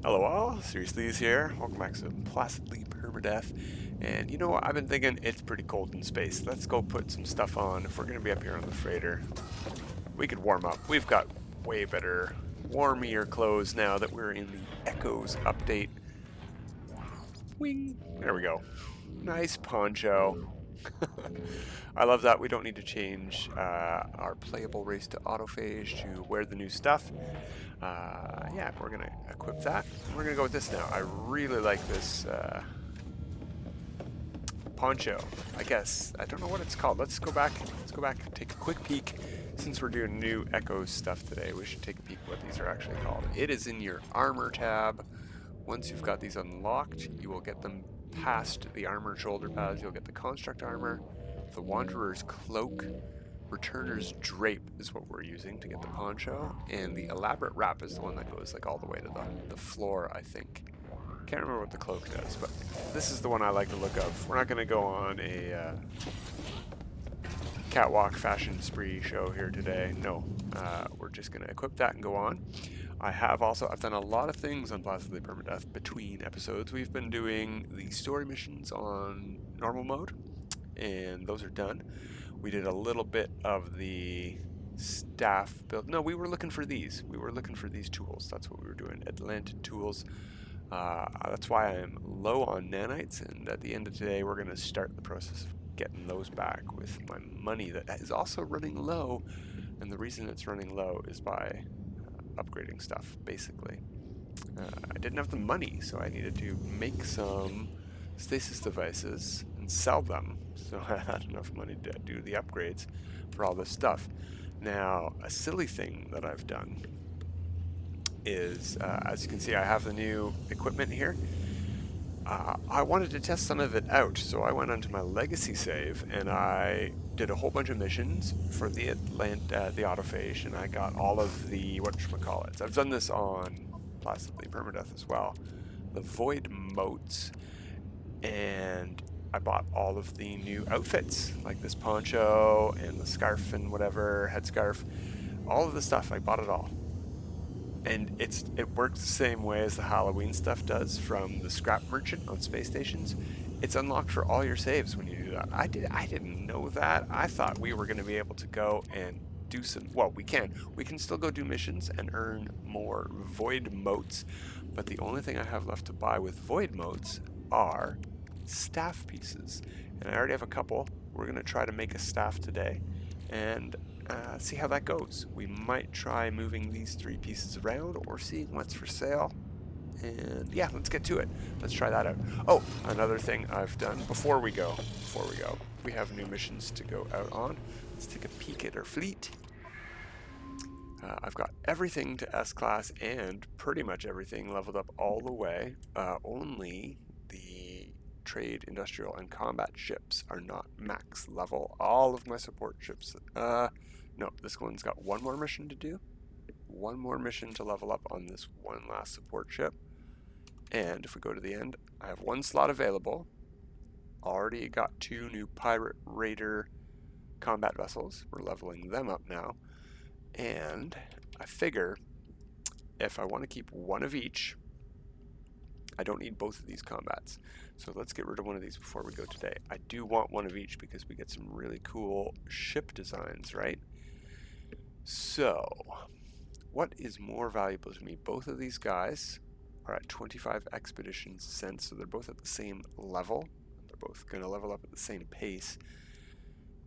Hello all, Seriously's here. Welcome back to Placidlee Permadeath. And you know what, I've been thinking it's pretty cold in space. Let's go put some stuff on. If we're going to be up here on the freighter, we could warm up. We've got way better, warmier clothes now that we're in the Echoes update. Wing! There we go. Nice poncho. I love that. We don't need to change our playable race to autophage to wear the new stuff. Yeah, we're going to equip that. We're going to go with this now. I really like this poncho, I guess. I don't know what it's called. Let's go back and take a quick peek. Since we're doing new Echoes stuff today, we should take a peek what these are actually called. It is in your armor tab. Once you've got these unlocked, you will get them past the armor shoulder pads. You'll get the construct armor, the wanderer's cloak, returner's drape is what we're using to get the poncho, and the elaborate wrap is the one that goes like all the way to the floor, I think. Can't remember what the cloak does, but this is the one I like the look of. We're not going to go on a catwalk fashion spree show here today. No, we're just going to equip that and go on. I've done a lot of things on Placidlee Permadeath between episodes. We've been doing the story missions on normal mode, and those are done. We did a little bit of the staff build. No, we were looking for these. We were looking for these tools. That's what we were doing. Atlantideum tools. That's why I'm low on nanites, and at the end of today, we're going to start the process of getting those back with my money that is also running low. And the reason it's running low is by upgrading stuff, basically. I didn't have the money, so I needed to make some stasis devices and sell them, so I had enough money to do the upgrades for all this stuff. Now, a silly thing that I've done is, as you can see, I have the new equipment here. I wanted to test some of it out, so I went onto my legacy save and I did a whole bunch of missions for the Autophage, and I got all of the whatchamacallits. I've done this on Placidlee Permadeath as well. The Void Motes, and I bought all of the new outfits, like this poncho and the scarf and whatever, headscarf, all of the stuff. I bought it all. And it works the same way as the Halloween stuff does from the scrap merchant on space stations. It's unlocked for all your saves when you do that. I didn't know that. I thought we were going to be able to go and do some, well, we can still go do missions and earn more Void Motes, but the only thing I have left to buy with Void Motes are staff pieces, and I already have a couple. We're going to try to make a staff today and see how that goes. We might try moving these 3 pieces around or seeing what's for sale. And yeah, let's get to it. Let's try that out. Oh, another thing I've done before we go, we have new missions to go out on. Let's take a peek at our fleet. I've got everything to S-Class and pretty much everything leveled up all the way. Only the trade, industrial, and combat ships are not max level. All of my support ships, no, this one's got one more mission to do. One more mission to level up on this one last support ship. And if we go to the end, I have 1 slot available. Already got 2 new Pirate Raider combat vessels. We're leveling them up now. And I figure if I want to keep 1 of each, I don't need both of these combats. So let's get rid of 1 of these before we go today. I do want 1 of each because we get some really cool ship designs, right? So, what is more valuable to me? Both of these guys are at 25 expeditions sent, so they're both at the same level. They're both going to level up at the same pace.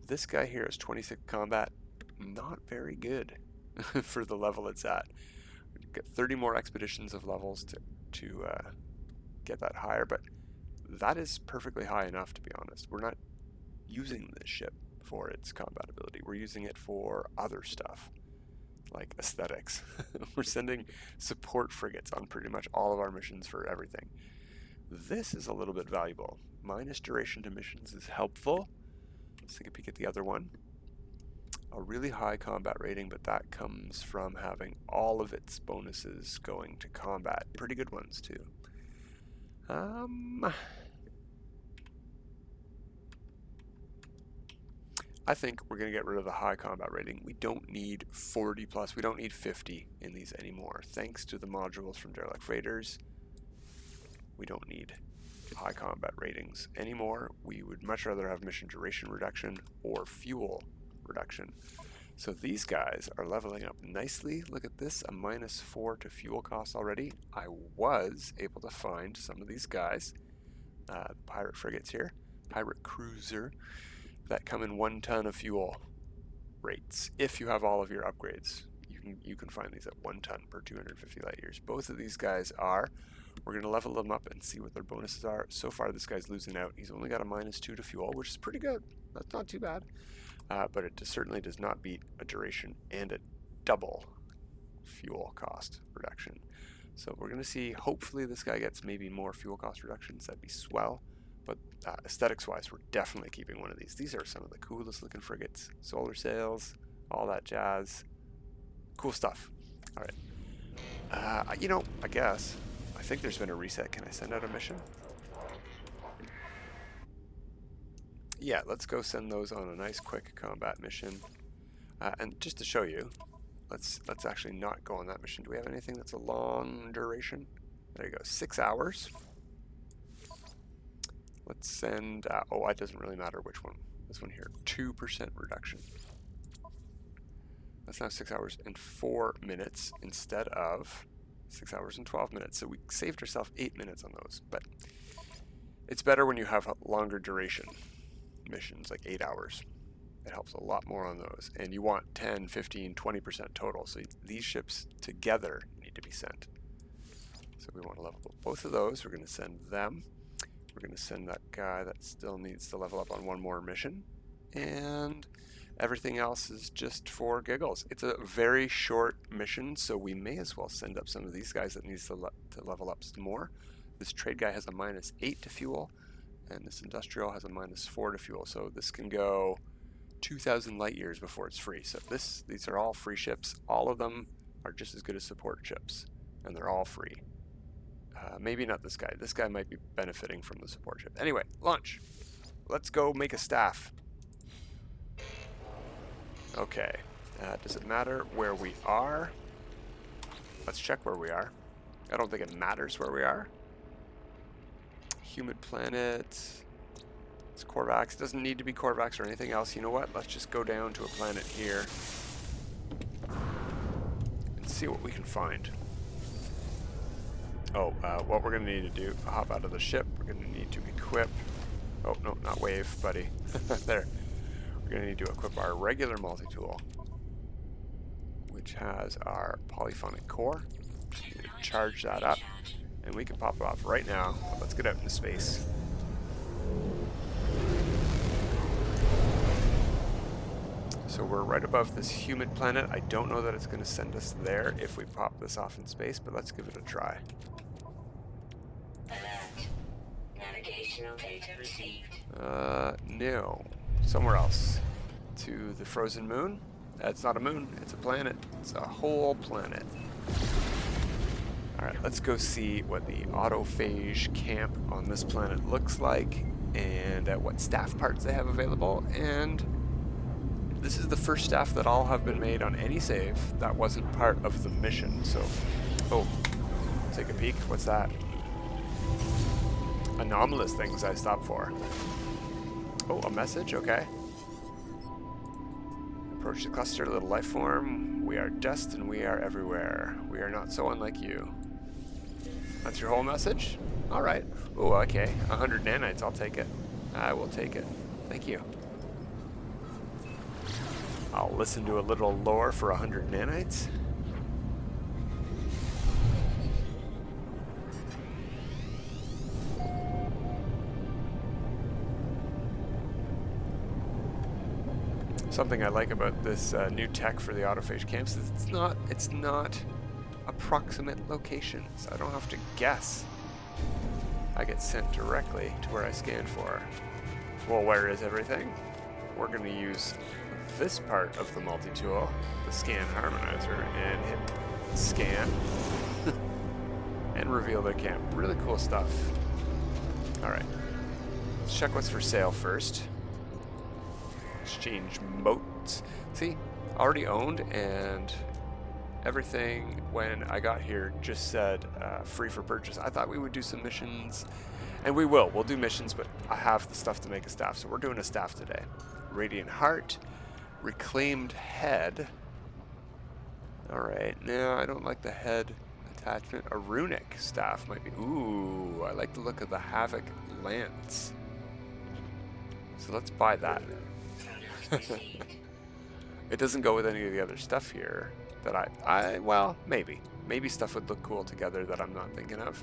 This guy here is 26 combat. Not very good for the level it's at. Get 30 more expeditions of levels to get that higher, but that is perfectly high enough, to be honest. We're not using this ship for its combat ability. We're using it for other stuff, like aesthetics. We're sending support frigates on pretty much all of our missions for everything. This is a little bit valuable. Minus duration to missions is helpful. Let's take a peek at the other one. A really high combat rating, but that comes from having all of its bonuses going to combat. Pretty good ones, too. I think we're going to get rid of the high combat rating. We don't need 40 plus. We don't need 50 in these anymore. Thanks to the modules from Derelict Raiders, we don't need high combat ratings anymore. We would much rather have mission duration reduction or fuel reduction. So these guys are leveling up nicely. Look at this, a -4 to fuel cost already. I was able to find some of these guys, Pirate Frigates here, Pirate Cruiser, that come in 1 ton of fuel rates. If you have all of your upgrades, you can find these at 1 ton per 250 light years. Both of these guys are. We're going to level them up and see what their bonuses are. So far, this guy's losing out. He's only got a -2 to fuel, which is pretty good. That's not too bad. But it certainly does not beat a duration and a double fuel cost reduction. So we're going to see, hopefully this guy gets maybe more fuel cost reductions. That'd be swell. But aesthetics-wise, we're definitely keeping one of these. These are some of the coolest looking frigates. Solar sails, all that jazz. Cool stuff. All right. You know, I guess. I think there's been a reset. Can I send out a mission? Yeah, let's go send those on a nice quick combat mission. And just to show you, let's actually not go on that mission. Do we have anything that's a long duration? There you go, 6 hours. Let's send, oh, it doesn't really matter which one. This one here, 2% reduction. That's now 6 hours and 4 minutes instead of 6 hours and 12 minutes. So we saved ourselves 8 minutes on those. But it's better when you have a longer duration missions, like 8 hours. It helps a lot more on those. And you want 10, 15, 20% total. So these ships together need to be sent. So we want to level up both of those. We're going to send them. We're going to send that guy that still needs to level up on one more mission. And everything else is just for giggles. It's a very short mission, so we may as well send up some of these guys that needs to level up some more. This trade guy has a -8 to fuel, and this industrial has a -4 to fuel. So this can go 2,000 light years before it's free. So these are all free ships. All of them are just as good as support ships, and they're all free. Maybe not this guy. This guy might be benefiting from the support ship. Anyway, launch. Let's go make a staff. Okay. Does it matter where we are? Let's check where we are. I don't think it matters where we are. Humid planet. It's Corvax. It doesn't need to be Corvax or anything else. You know what? Let's just go down to a planet here and see what we can find. Oh, what we're going to need to do, hop out of the ship. We're going to need to equip. Oh, no, not wave, buddy. There. We're going to need to equip our regular multi-tool, which has our Polyphonic Core. Just need to charge that up, and we can pop it off right now. Let's get out into space. So we're right above this humid planet. I don't know that it's going to send us there if we pop this off in space, but let's give it a try. Alert. Navigational data received. No. Somewhere else. To the frozen moon. It's not a moon, it's a planet. It's a whole planet. Alright, let's go see what the autophage camp on this planet looks like, and what staff parts they have available. And this is the first staff that all have been made on any save that wasn't part of the mission. So, oh, take a peek. What's that? Anomalous things I stopped for. Oh, a message, okay. Approach the cluster, little life form. We are dust and we are everywhere. We are not so unlike you. That's your whole message? Alright. Oh, okay. 100 nanites, I'll take it. I will take it. Thank you. I'll listen to a little lore for 100 nanites. Something I like about this new tech for the autophage camps is it's not approximate locations. I don't have to guess. I get sent directly to where I scanned for. Well, where is everything? We're going to use this part of the multi-tool, the Scan Harmonizer, and hit scan and reveal their camp. Really cool stuff. Alright, let's check what's for sale first. Let's exchange motes. See, already owned, and everything when I got here just said free for purchase. I thought we would do some missions, and we will. We'll do missions, but I have the stuff to make a staff, so we're doing a staff today. Radiant Heart, Reclaimed Head. Alright, no, I don't like the head attachment. A runic staff might be... Ooh, I like the look of the Havoc Lance. So let's buy that. It doesn't go with any of the other stuff here that well, maybe. Maybe stuff would look cool together that I'm not thinking of.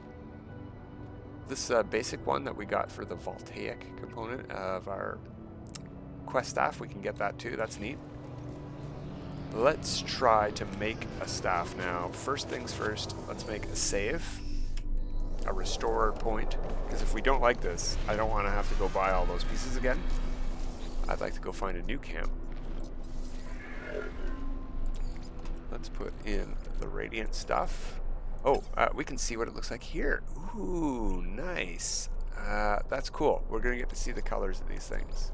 This basic one that we got for the voltaic component of our quest staff, we can get that too. That's neat. Let's try to make a staff now. First things first, let's make a save. A restore point. Because if we don't like this, I don't want to have to go buy all those pieces again. I'd like to go find a new camp. Let's put in the radiant stuff. Oh, we can see what it looks like here. Ooh, nice. That's cool. We're going to get to see the colors of these things.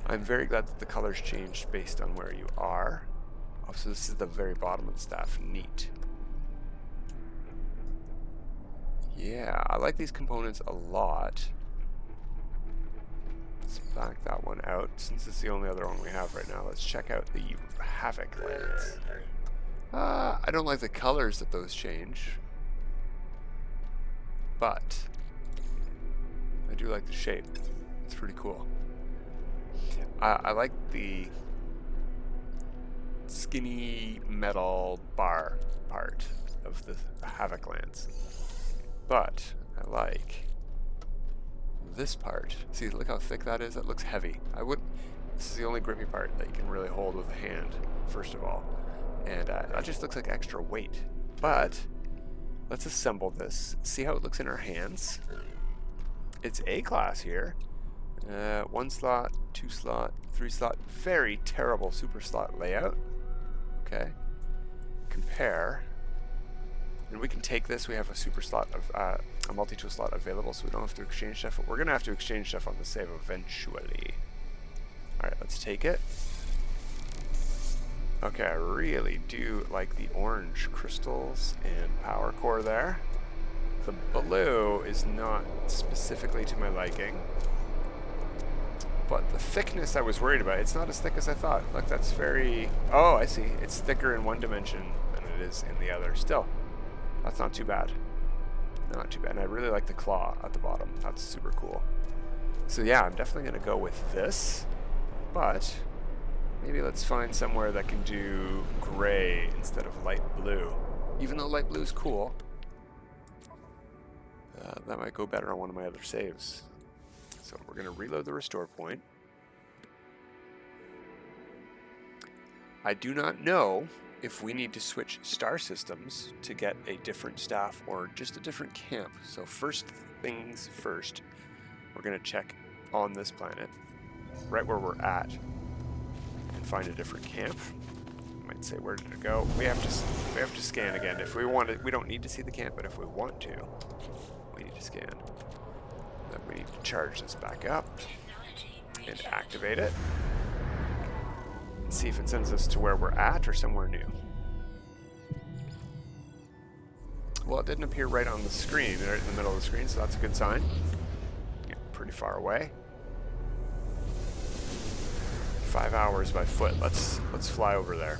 I'm very glad that the colors changed based on where you are. Oh, so this is the very bottom of the staff. Neat. Yeah, I like these components a lot. Let's back that one out, since it's the only other one we have right now. Let's check out the Havoc Lance. I don't like the colors that those change, but I do like the shape. It's pretty cool. I like the skinny metal bar part of the Havoc Lance, but I like this part. See, look how thick that is. That looks heavy. This is the only grippy part that you can really hold with a hand, first of all, and that just looks like extra weight. But let's assemble this. See how it looks in our hands. It's A-class here. 1 slot, 2 slot, 3 slot. Very terrible super slot layout. Okay. Compare. And we can take this. We have a super slot of a multi-tool slot available, so we don't have to exchange stuff. But we're gonna have to exchange stuff on the save eventually. All right, let's take it. Okay, I really do like the orange crystals and power core there. The blue is not specifically to my liking, but the thickness I was worried about, it's not as thick as I thought. Look, that's very... Oh, I see. It's thicker in one dimension than it is in the other. Still, that's not too bad. Not too bad. And I really like the claw at the bottom. That's super cool. So yeah, I'm definitely going to go with this, but maybe let's find somewhere that can do gray instead of light blue. Even though light blue is cool, that might go better on one of my other saves. So we're going to reload the restore point. I do not know if we need to switch star systems to get a different staff or just a different camp. So first things first, we're going to check on this planet, right where we're at, and find a different camp. I might say, where did it go? We have to scan again. If we want it, we don't need to see the camp, but if we want to, we need to scan. Then we need to charge this back up and activate it. And see if it sends us to where we're at or somewhere new. Well, it didn't appear right on the screen, right in the middle of the screen, so that's a good sign. Yeah, pretty far away. 5 hours by foot. Let's fly over there.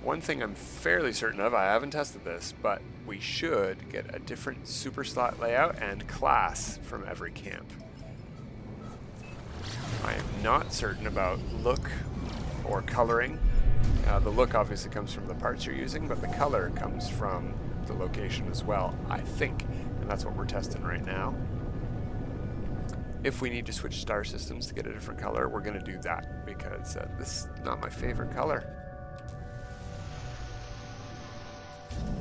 One thing I'm fairly certain of, I haven't tested this, but we should get a different super slot layout and class from every camp. I am not certain about look or coloring. The look obviously comes from the parts you're using, but the color comes from the location as well, I think. And that's what we're testing right now. If we need to switch star systems to get a different color, we're going to do that, because this is not my favorite color.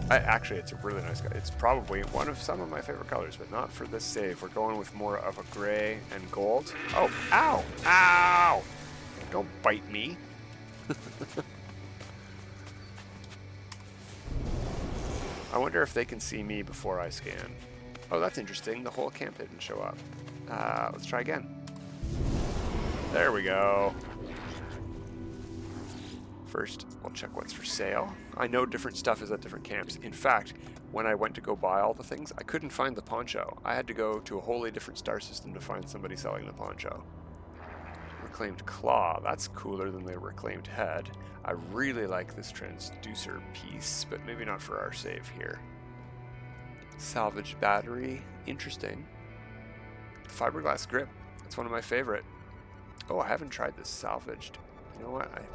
Actually, it's a really nice color. It's probably one of some of my favorite colors, but not for this save. We're going with more of a gray and gold. Oh, ow! Ow! Don't bite me. I wonder if they can see me before I scan. Oh, that's interesting. The whole camp didn't show up. Let's try again. There we go. First, we'll check what's for sale. I know different stuff is at different camps. In fact, when I went to go buy all the things, I couldn't find the poncho. I had to go to a wholly different star system to find somebody selling the poncho. Reclaimed claw. That's cooler than the reclaimed head. I really like this transducer piece, but maybe not for our save here. Salvaged battery. Interesting. Fiberglass grip. That's one of my favorite. Oh, I haven't tried this salvaged. You know what? I'm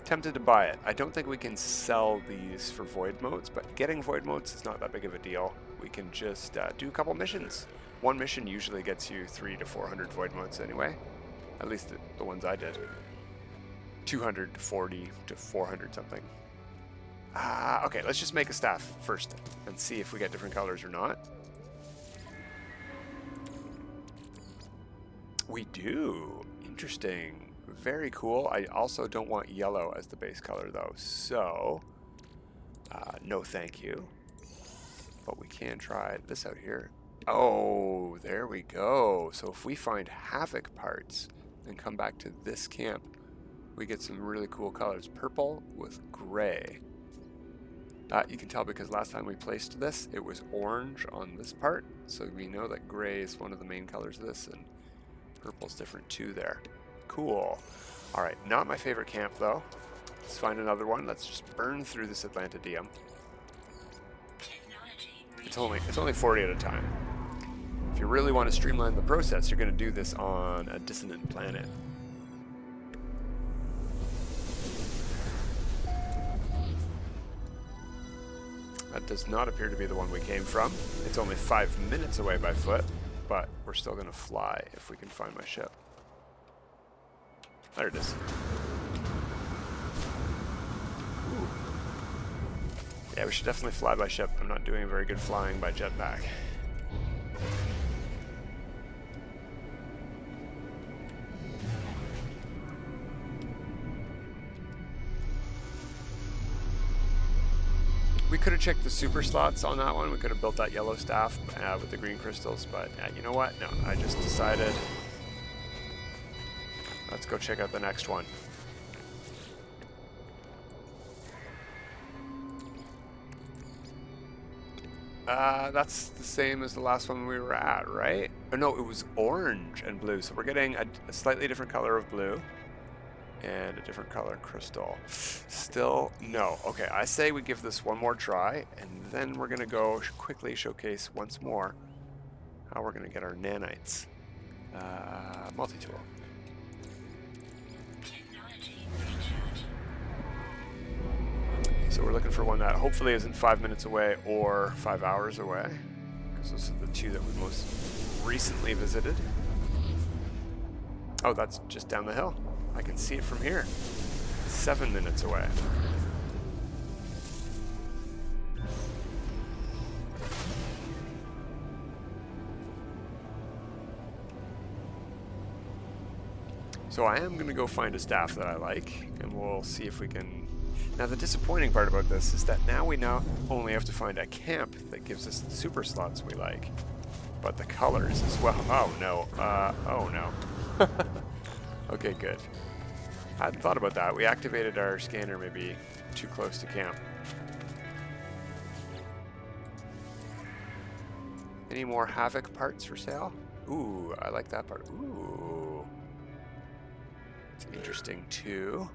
tempted to buy it. I don't think we can sell these for Void Motes, but getting Void Motes is not that big of a deal. We can just do a couple missions. One mission usually gets you 300 to 400 Void Motes anyway. At least the ones I did. 240 to 400 something. Okay, let's just make a staff first and see if we get different colors or not. We do. Interesting. Very cool. I also don't want yellow as the base color though, so no thank you. But we can try this out here. Oh, there we go. So if we find Havoc parts and come back to this camp, we get some really cool colors. Purple with gray. You can tell because last time we placed this, it was orange on this part. So we know that gray is one of the main colors of this, and purple's different too there. Cool. All right, not my favorite camp though. Let's find another one. Let's just burn through this Atlantideum. It's only 40 at a time. If you really want to streamline the process, you're going to do this on a dissonant planet. That does not appear to be the one we came from. It's only 5 minutes away by foot, but we're still going to fly if we can find my ship. There it is. Ooh. Yeah, we should definitely fly by ship. I'm not doing very good flying by jetpack. We could have checked the super slots on that one. We could have built that yellow staff with the green crystals, but you know what? No, I just decided let's go check out the next one. That's the same as the last one we were at, right? Oh, no, it was orange and blue. So we're getting a slightly different color of blue and a different color crystal. Still, no. Okay, I say we give this one more try, and then we're going to go quickly showcase once more how we're going to get our nanites. Multi-tool. So we're looking for one that hopefully isn't 5 minutes away or 5 hours away, because those are the two that we most recently visited. Oh, that's just down the hill. I can see it from here. 7 minutes away. So I am going to go find a staff that I like, and we'll see if we can... Now the disappointing part about this is that now we only have to find a camp that gives us the super slots we like. But the colors as well. Oh no. Oh no. Okay, good. I hadn't thought about that. We activated our scanner maybe too close to camp. Any more Havoc parts for sale? Ooh, I like that part. Ooh. It's interesting too.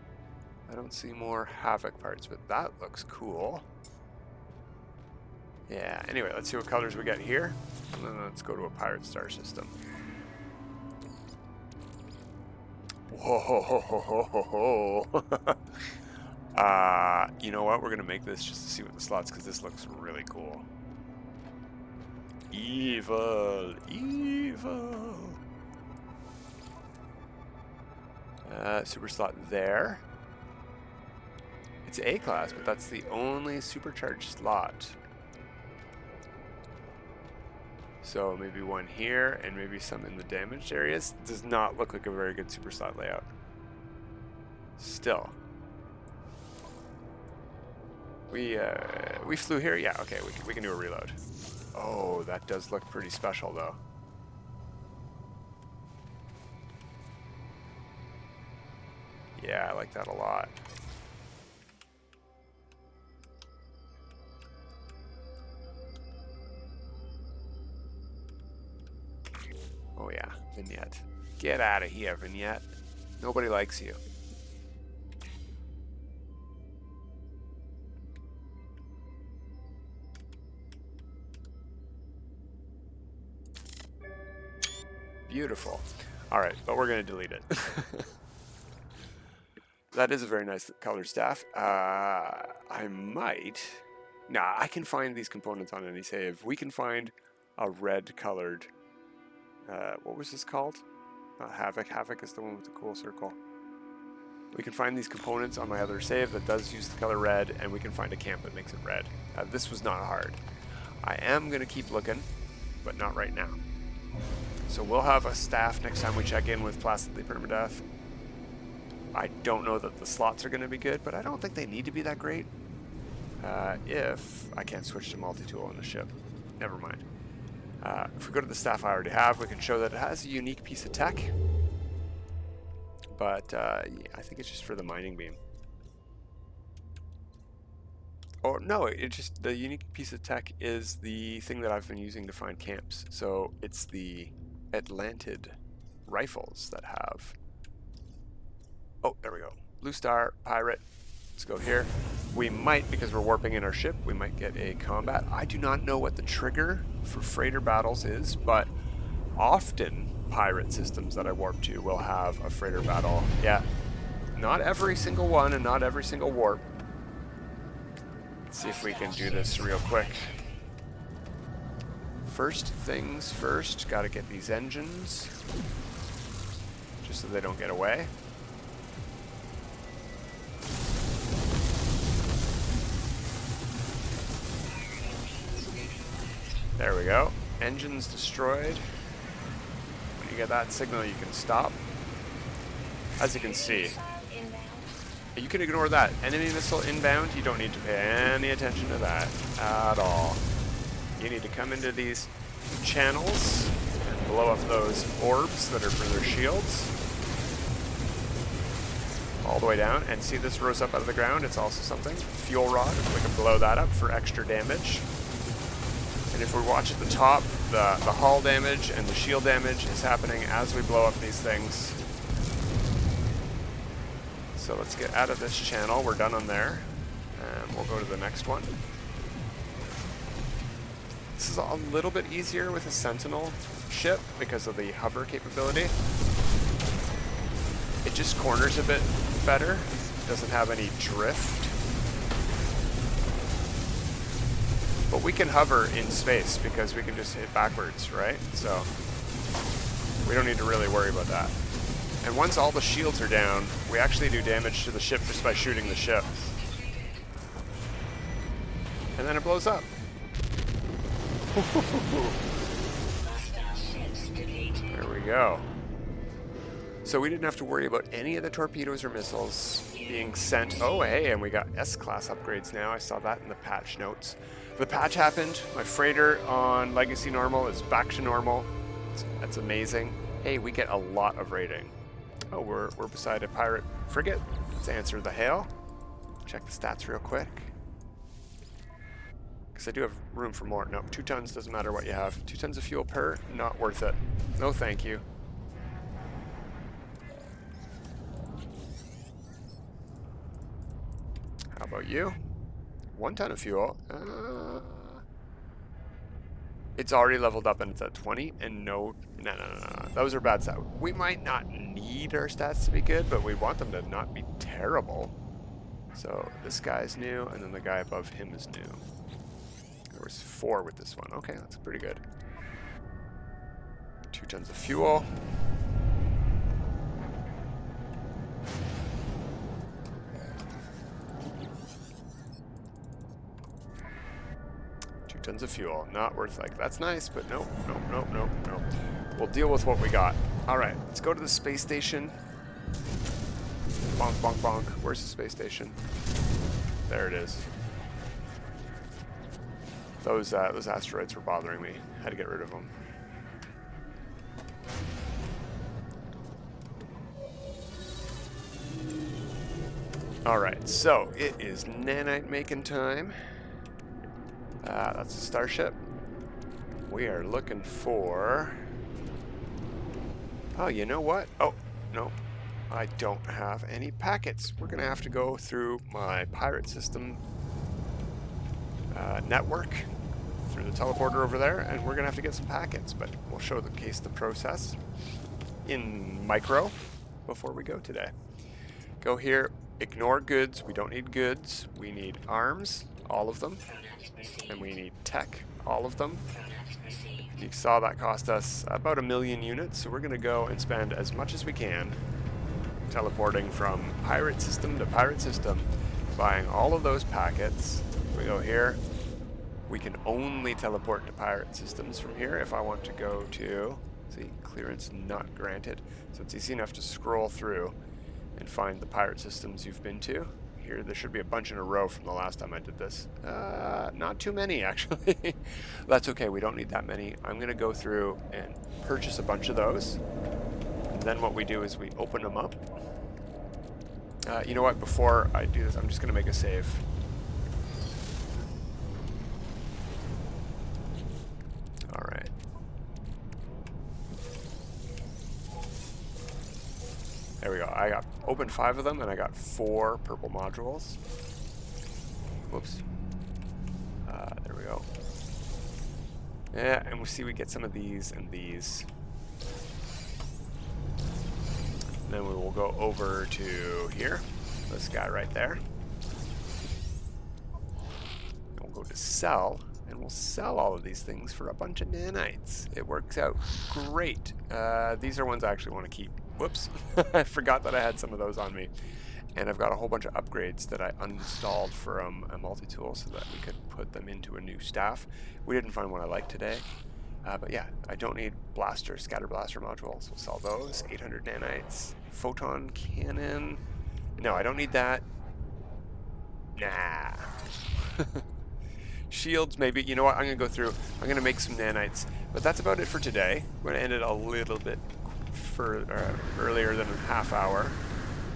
I don't see more Havoc parts, but that looks cool. Yeah, anyway, let's see what colors we get here. And then let's go to a pirate star system. Whoa, ho, ho, ho, ho, ho. You know what? We're going to make this just to see what the slots, because this looks really cool. Evil, evil. Super slot there. It's A-class, but that's the only supercharged slot. So maybe one here, and maybe some in the damaged areas. Does not look like a very good super slot layout. Still. We flew here? Yeah, okay, we can do a reload. Oh, that does look pretty special, though. Yeah, I like that a lot. Oh yeah, vignette. Get out of here, vignette. Nobody likes you. Beautiful. Alright, but we're going to delete it. That is a very nice colored staff. I might... Nah, I can find these components on any save. We can find a red colored... what was this called? Havoc. Havoc is the one with the cool circle. We can find these components on my other save that does use the color red, and we can find a camp that makes it red. This was not hard. I am going to keep looking, but not right now. So we'll have a staff next time we check in with Placidlee Permadeath. I don't know that the slots are going to be good, but I don't think they need to be that great. If I can't switch to multi-tool on the ship. Never mind. If we go to the staff I already have, we can show that it has a unique piece of tech. But yeah, I think it's just for the mining beam. Or no, it just, the unique piece of tech is the thing that I've been using to find camps. So it's the Atlantid rifles that have... Oh, there we go. Blue Star, Pirate. Let's go here. We might, because we're warping in our ship, we might get a combat. I do not know what the trigger for freighter battles is, but often pirate systems that I warp to will have a freighter battle. Yeah, not every single one and not every single warp. Let's see if we can do this real quick. First things first, gotta get these engines, just so they don't get away. There we go. Engines destroyed. When you get that signal, you can stop. As you can see, you can ignore that. Enemy missile inbound, you don't need to pay any attention to that at all. You need to come into these channels and blow up those orbs that are for their shields. All the way down, and see this rose up out of the ground? It's also something. Fuel rod, we can blow that up for extra damage. And if we watch at the top, the hull damage and the shield damage is happening as we blow up these things. So let's get out of this channel. We're done on there. And we'll go to the next one. This is a little bit easier with a Sentinel ship because of the hover capability. It just corners a bit better. It doesn't have any drift. But we can hover in space because we can just hit backwards, right? So we don't need to really worry about that. And once all the shields are down, we actually do damage to the ship just by shooting the ship. And then it blows up. There we go. So we didn't have to worry about any of the torpedoes or missiles being sent. Oh, hey, and we got S-class upgrades now. I saw that in the patch notes. The patch happened. My freighter on Legacy Normal is back to normal. That's amazing. Hey, we get a lot of rating. Oh, we're beside a pirate frigate. Let's answer the hail. Check the stats real quick. Because I do have room for more. No, 2 tons, doesn't matter what you have. 2 tons of fuel per, not worth it. No thank you. How about you? 1 ton of fuel. It's already leveled up and it's at 20, and no. Those are bad stats. We might not need our stats to be good, but we want them to not be terrible. So this guy's new, and then the guy above him is new. There was 4 with this one. Okay, that's pretty good. 2 tons of fuel. Tons of fuel, not worth, like, that's nice, but nope. We'll deal with what we got. All right, let's go to the space station. Bonk, bonk, bonk. Where's the space station? There it is. Those asteroids were bothering me. Had to get rid of them. Alright, so it is nanite making time. That's a starship. We are looking for... Oh, you know what? Oh, no. I don't have any packets. We're going to have to go through my pirate system network, through the teleporter over there, and we're going to have to get some packets, but we'll show the process in micro before we go today. Go here, ignore goods. We don't need goods. We need arms, all of them, and we need tech, all of them. You saw that cost us about 1 million units, so we're going to go and spend as much as we can teleporting from pirate system to pirate system, buying all of those packets. If we go here, we can only teleport to pirate systems from here. If I want to go to, see, clearance not granted. So it's easy enough to scroll through and find the pirate systems you've been to. Here, there should be a bunch in a row from the last time I did this. Not too many, actually. That's okay, we don't need that many. I'm going to go through and purchase a bunch of those. And then what we do is we open them up. You know what, before I do this, I'm just going to make a save. Alright. There we go. I got opened 5 of them, and I got 4 purple modules. Whoops. There we go. Yeah, and we see we get some of these and these. Then we will go over to here, this guy right there. And we'll go to sell, and we'll sell all of these things for a bunch of nanites. It works out great. These are ones I actually want to keep. Whoops, I forgot that I had some of those on me. And I've got a whole bunch of upgrades that I uninstalled from a multi-tool so that we could put them into a new staff. We didn't find one I liked today. But yeah, I don't need scatter blaster modules. We'll sell those. 800 nanites. Photon cannon. No, I don't need that. Nah. Shields, maybe. You know what? I'm going to go through. I'm going to make some nanites. But that's about it for today. We're going to end it a little bit earlier than a half hour.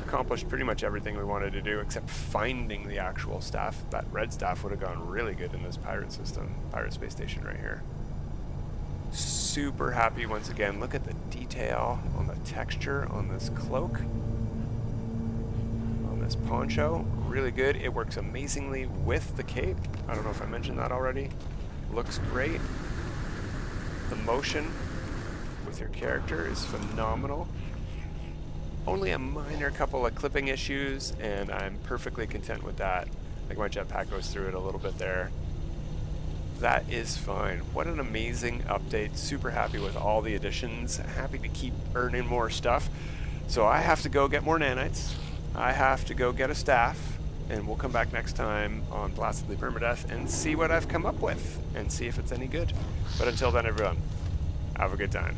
Accomplished pretty much everything we wanted to do except finding the actual staff. That red staff would have gone really good in this pirate system, pirate space station right here. Super happy once again. Look at the detail on the texture on this cloak, on this poncho. Really good. It works amazingly with the cape. I don't know if I mentioned that already. Looks great. The motion with your character is phenomenal. Only a minor couple of clipping issues, and I'm perfectly content with that. I think my jetpack goes through it a little bit there. That is fine. What an amazing update. Super happy with all the additions. Happy to keep earning more stuff. So I have to go get more nanites. I have to go get a staff, and we'll come back next time on Placidlee Permadeath and see what I've come up with and see if it's any good. But until then, everyone, have a good time.